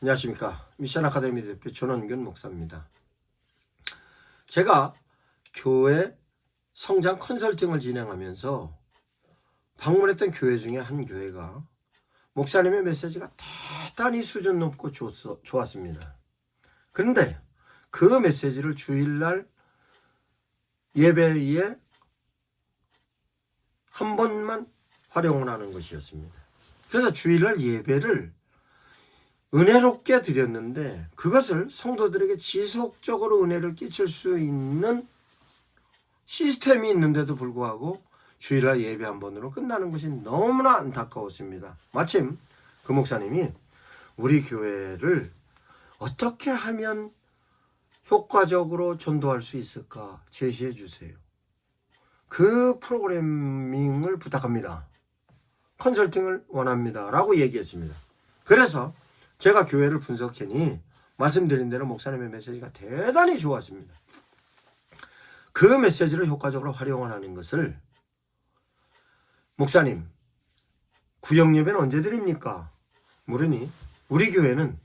안녕하십니까. 미션 아카데미 대표 전원균 목사입니다. 제가 교회 성장 컨설팅을 진행하면서 방문했던 교회 중에 한 교회가 목사님의 메시지가 대단히 수준 높고 좋았습니다. 그런데 그 메시지를 주일날 예배에 한 번만 활용을 하는 것이었습니다. 그래서 주일날 예배를 은혜롭게 드렸는데 그것을 성도들에게 지속적으로 은혜를 끼칠 수 있는 시스템이 있는데도 불구하고 주일날 예배 한 번으로 끝나는 것이 너무나 안타까웠습니다. 마침 그 목사님이 우리 교회를 어떻게 하면 효과적으로 전도할 수 있을까 제시해 주세요. 그 프로그래밍을 부탁합니다. 컨설팅을 원합니다. 라고 얘기했습니다. 그래서 제가 교회를 분석하니 말씀드린 대로 목사님의 메시지가 대단히 좋았습니다. 그 메시지를 효과적으로 활용하는 것을 목사님, 구역 예배는 언제 드립니까? 물으니 우리 교회는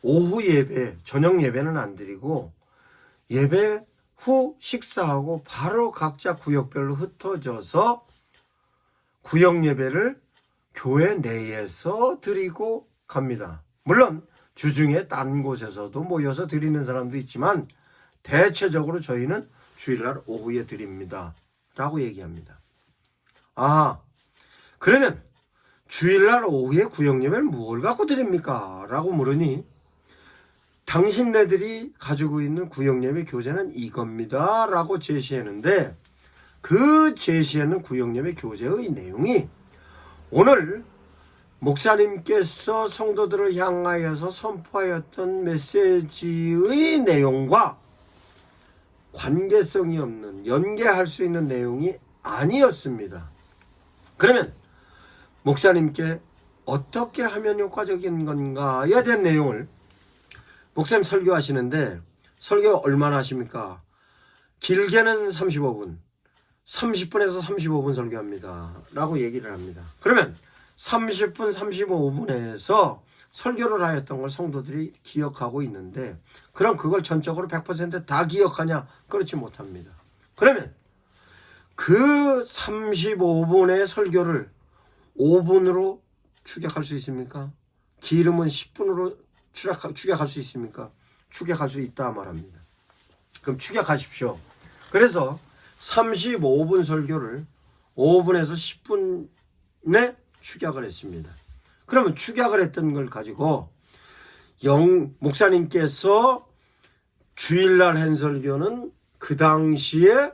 오후 예배, 저녁 예배는 안 드리고 예배 후 식사하고 바로 각자 구역별로 흩어져서 구역 예배를 교회 내에서 드리고 갑니다. 물론 주중에 딴 곳에서도 모여서 드리는 사람도 있지만 대체적으로 저희는 주일날 오후에 드립니다. 라고 얘기합니다. 아, 그러면 주일날 오후에 구역예배를 뭘 갖고 드립니까? 라고 물으니 당신네들이 가지고 있는 구역예배 교재는 이겁니다. 라고 제시했는데 그 제시하는 구역예배 교재의 내용이 오늘 목사님께서 성도들을 향하여서 선포하였던 메시지의 내용과 관계성이 없는, 연계할 수 있는 내용이 아니었습니다. 그러면 목사님께 어떻게 하면 효과적인 건가에 대한 내용을 목사님 설교하시는데 설교 얼마나 하십니까? 길게는 35분, 30분에서 35분 설교합니다. 라고 얘기를 합니다. 그러면 30분, 35분에서 설교를 하였던 걸 성도들이 기억하고 있는데 그럼 그걸 전적으로 100% 다 기억하냐? 그렇지 못합니다. 그러면 그 35분의 설교를 5분으로 축약할 수 있습니까? 기름은 10분으로 축약할 수 있습니까? 축약할 수 있다 말합니다. 그럼 축약하십시오. 그래서 35분 설교를 5분에서 10분에 축약을 했습니다. 그러면 축약을 했던 걸 가지고 목사님께서 주일날 한 설교는 그 당시에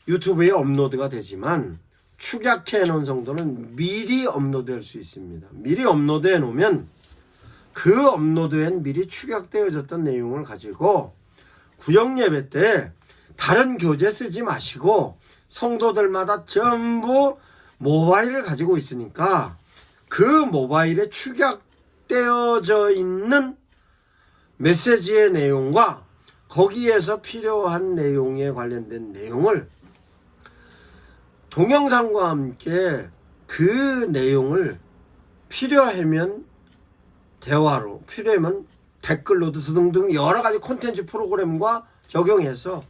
유튜브에 업로드가 되지만 축약해 놓은 성도는 미리 업로드할 수 있습니다. 미리 업로드해 놓으면 그 업로드엔 미리 축약되어졌던 내용을 가지고 구역 예배 때 다른 교재 쓰지 마시고 성도들마다 전부 모바일을 가지고 있으니까 그 모바일에 축약되어져 있는 메시지의 내용과 거기에서 필요한 내용에 관련된 내용을 동영상과 함께 그 내용을 필요하면 대화로, 필요하면 댓글로도 등등 여러 가지 콘텐츠 프로그램과 적용해서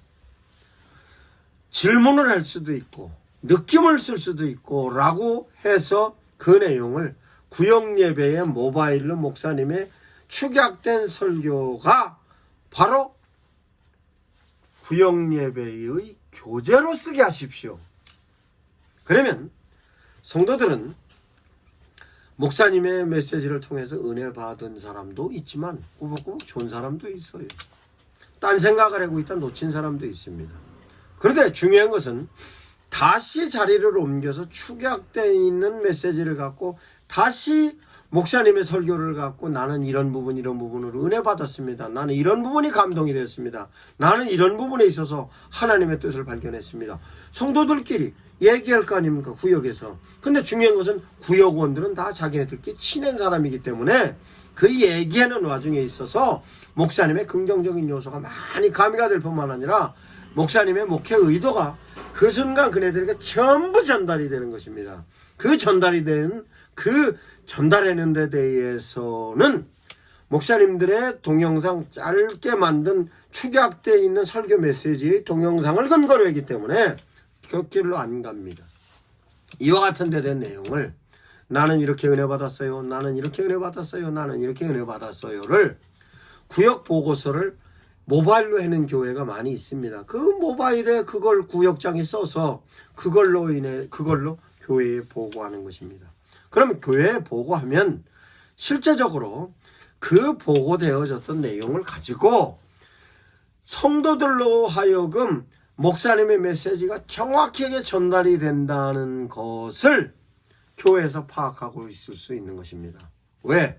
질문을 할 수도 있고 느낌을 쓸 수도 있고 라고 해서 그 내용을 구역 예배의 모바일로 목사님의 축약된 설교가 바로 구역 예배의 교재로 쓰게 하십시오. 그러면 성도들은 목사님의 메시지를 통해서 은혜 받은 사람도 있지만 꾸벅꾸벅 좋은 사람도 있어요. 딴 생각을 하고 있다 놓친 사람도 있습니다. 그런데 중요한 것은 다시 자리를 옮겨서 축약되어 있는 메시지를 갖고 다시 목사님의 설교를 갖고 나는 이런 부분으로 은혜 받았습니다. 나는 이런 부분이 감동이 되었습니다. 나는 이런 부분에 있어서 하나님의 뜻을 발견했습니다. 성도들끼리 얘기할 거 아닙니까? 구역에서. 근데 중요한 것은 구역원들은 다 자기네들끼리 친한 사람이기 때문에 그 얘기하는 와중에 있어서 목사님의 긍정적인 요소가 많이 가미가 될 뿐만 아니라 목사님의 목회 의도가 그 순간 그네들에게 전부 전달이 되는 것입니다. 그 전달이 된 그 전달하는 데 대해서는 목사님들의 동영상 짧게 만든 축약되어 있는 설교 메시지의 동영상을 근거로 했기 때문에 곁길로 안 갑니다. 이와 같은 데 된 내용을 나는 이렇게 은혜 받았어요, 나는 이렇게 은혜 받았어요, 나는 이렇게 은혜 받았어요를 구역 보고서를 모바일로 해는 교회가 많이 있습니다. 그 모바일에 그걸 구역장이 써서 그걸로 교회에 보고하는 것입니다. 그러면 교회에 보고하면 실제적으로 그 보고되어졌던 내용을 가지고 성도들로 하여금 목사님의 메시지가 정확하게 전달이 된다는 것을 교회에서 파악하고 있을 수 있는 것입니다. 왜?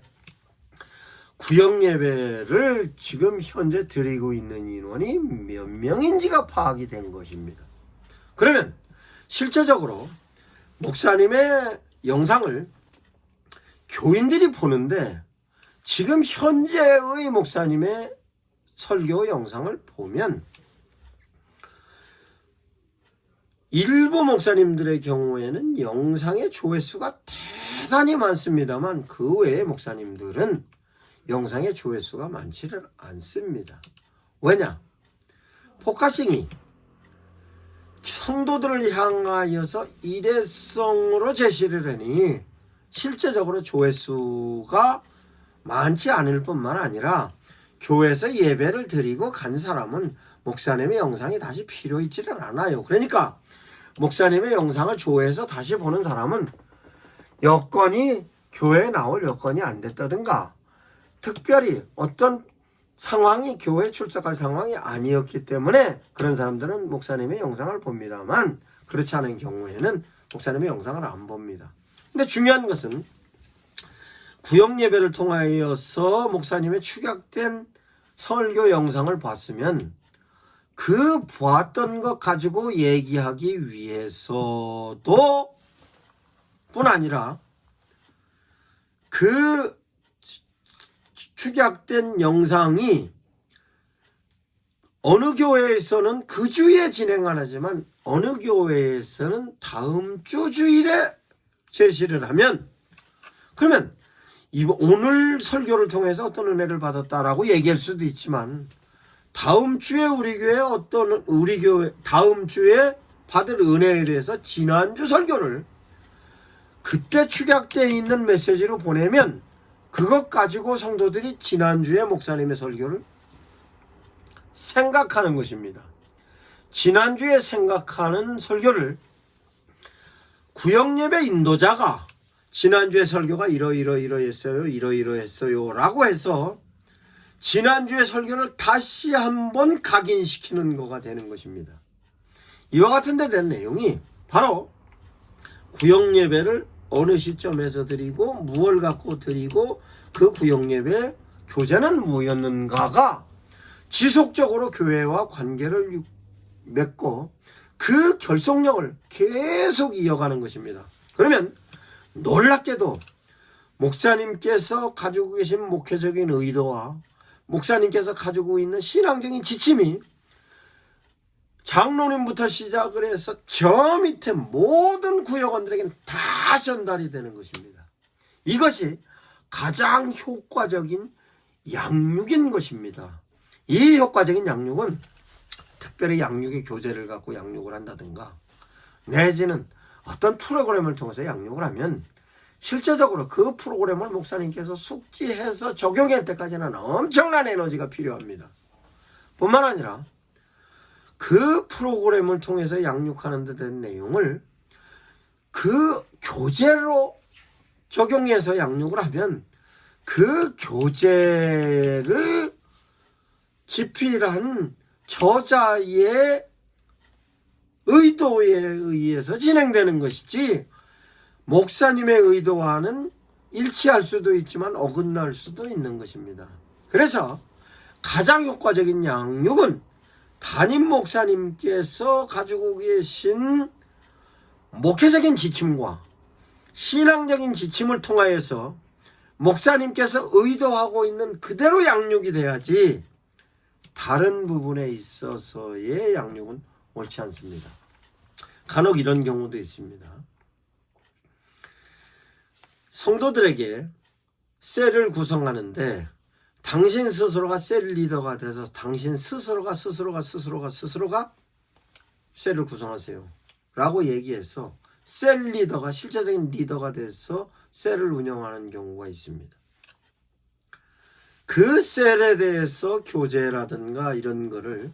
구역 예배를 지금 현재 드리고 있는 인원이 몇 명인지가 파악이 된 것입니다. 그러면 실제적으로 목사님의 영상을 교인들이 보는데 지금 현재의 목사님의 설교 영상을 보면 일부 목사님들의 경우에는 영상의 조회수가 대단히 많습니다만 그 외의 목사님들은 영상의 조회수가 많지를 않습니다. 왜냐? 포커싱이 성도들을 향하여서 일회성으로 제시를 하니 실제적으로 조회수가 많지 않을 뿐만 아니라 교회에서 예배를 드리고 간 사람은 목사님의 영상이 다시 필요 있지를 않아요. 그러니까 목사님의 영상을 조회해서 다시 보는 사람은 여건이 교회에 나올 여건이 안 됐다든가 특별히 어떤 상황이 교회에 출석할 상황이 아니었기 때문에 그런 사람들은 목사님의 영상을 봅니다만 그렇지 않은 경우에는 목사님의 영상을 안 봅니다. 근데 중요한 것은 구역 예배를 통하여서 목사님의 축약된 설교 영상을 봤으면 그 보았던 것 가지고 얘기하기 위해서도 뿐 아니라 그 축약된 영상이 어느 교회에서는 그 주에 진행을 하지만 어느 교회에서는 다음 주 주일에 제시를 하면 그러면 오늘 설교를 통해서 어떤 은혜를 받았다라고 얘기할 수도 있지만 다음 주에 우리 교회 다음 주에 받을 은혜에 대해서 지난주 설교를 그때 축약되어 있는 메시지로 보내면 그것 가지고 성도들이 지난주에 목사님의 설교를 생각하는 것입니다. 지난주에 생각하는 설교를 구역예배 인도자가 지난주에 설교가 이러이러했어요 라고 해서 지난주의 설교를 다시 한번 각인시키는 거가 되는 것입니다. 이와 같은 데 된 내용이 바로 구역예배를 어느 시점에서 드리고 무엇을 갖고 드리고 그 구역예배 교재는 뭐였는가가 지속적으로 교회와 관계를 맺고 그 결속력을 계속 이어가는 것입니다. 그러면 놀랍게도 목사님께서 가지고 계신 목회적인 의도와 목사님께서 가지고 있는 신앙적인 지침이 장로님부터 시작을 해서 저 밑에 모든 구역원들에게는 다 전달이 되는 것입니다. 이것이 가장 효과적인 양육인 것입니다. 이 효과적인 양육은 특별히 양육의 교재를 갖고 양육을 한다든가 내지는 어떤 프로그램을 통해서 양육을 하면 실제적으로 그 프로그램을 목사님께서 숙지해서 적용할 때까지는 엄청난 에너지가 필요합니다. 뿐만 아니라 그 프로그램을 통해서 양육하는 데 된 내용을 그 교재로 적용해서 양육을 하면 그 교재를 집필한 저자의 의도에 의해서 진행되는 것이지 목사님의 의도와는 일치할 수도 있지만 어긋날 수도 있는 것입니다. 그래서 가장 효과적인 양육은 담임 목사님께서 가지고 계신 목회적인 지침과 신앙적인 지침을 통하여서 목사님께서 의도하고 있는 그대로 양육이 돼야지 다른 부분에 있어서의 양육은 옳지 않습니다. 간혹 이런 경우도 있습니다. 성도들에게 셀을 구성하는데 당신 스스로가 셀 리더가 돼서 당신 스스로가 셀을 구성하세요 라고 얘기해서 셀 리더가 실제적인 리더가 돼서 셀을 운영하는 경우가 있습니다. 그 셀에 대해서 교제라든가 이런 거를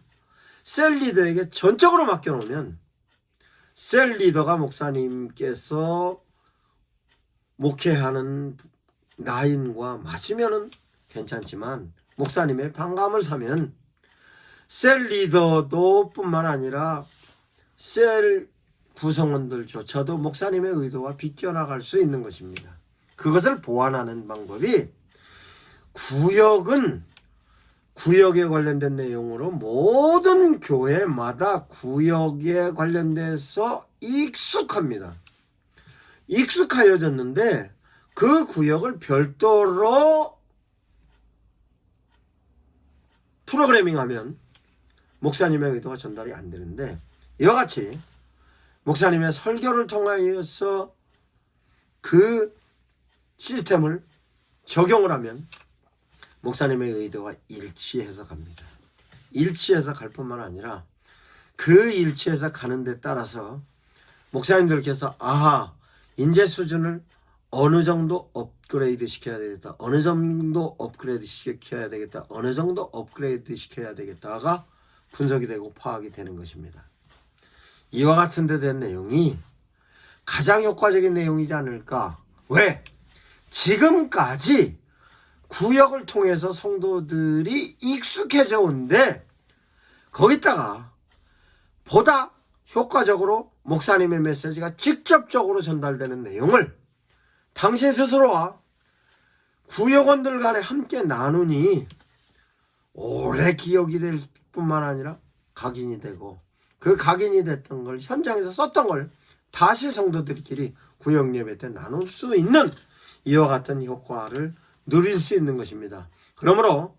셀 리더에게 전적으로 맡겨놓으면 셀 리더가 목사님께서 목회하는 라인과 맞으면은 괜찮지만 목사님의 반감을 사면 셀 리더도 뿐만 아니라 셀 구성원들조차도 목사님의 의도와 비껴나갈 수 있는 것입니다. 그것을 보완하는 방법이 구역에 관련된 내용으로 모든 교회마다 구역에 관련돼서 익숙합니다. 익숙하여졌는데 그 구역을 별도로 프로그래밍하면 목사님의 의도가 전달이 안 되는데 이와 같이 목사님의 설교를 통하여서 그 시스템을 적용을 하면 목사님의 의도가 일치해서 갑니다. 일치해서 갈 뿐만 아니라 그 일치해서 가는 데 따라서 목사님들께서 아하 인재 수준을 어느 정도 업그레이드 시켜야 되겠다. 어느 정도 업그레이드 시켜야 되겠다. 어느 정도 업그레이드 시켜야 되겠다가 분석이 되고 파악이 되는 것입니다. 이와 같은 데 된 내용이 가장 효과적인 내용이지 않을까. 왜? 지금까지 구역을 통해서 성도들이 익숙해져 온데 거기다가 보다 효과적으로 목사님의 메시지가 직접적으로 전달되는 내용을 당신 스스로와 구역원들 간에 함께 나누니 오래 기억이 될 뿐만 아니라 각인이 되고 그 각인이 됐던 걸 현장에서 썼던 걸 다시 성도들끼리 구역 예배 때 나눌 수 있는 이와 같은 효과를 누릴 수 있는 것입니다. 그러므로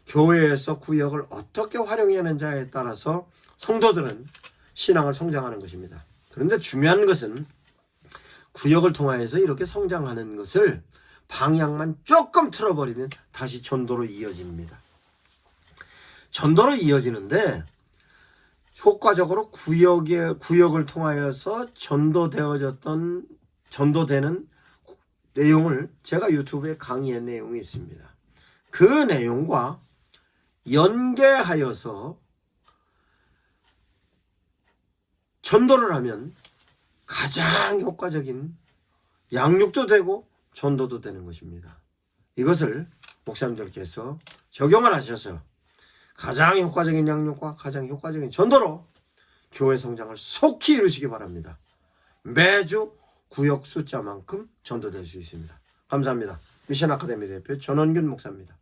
교회에서 구역을 어떻게 활용하는지에 따라서 성도들은 신앙을 성장하는 것입니다. 그런데 중요한 것은 구역을 통하여서 이렇게 성장하는 것을 방향만 조금 틀어버리면 다시 전도로 이어집니다. 전도로 이어지는데 효과적으로 구역을 통하여서 전도되는 내용을 제가 유튜브에 강의한 내용이 있습니다. 그 내용과 연계하여서 전도를 하면 가장 효과적인 양육도 되고 전도도 되는 것입니다. 이것을 목사님들께서 적용을 하셔서 가장 효과적인 양육과 가장 효과적인 전도로 교회 성장을 속히 이루시기 바랍니다. 매주 구역 숫자만큼 전도될 수 있습니다. 감사합니다. 미션 아카데미 대표 전원균 목사입니다.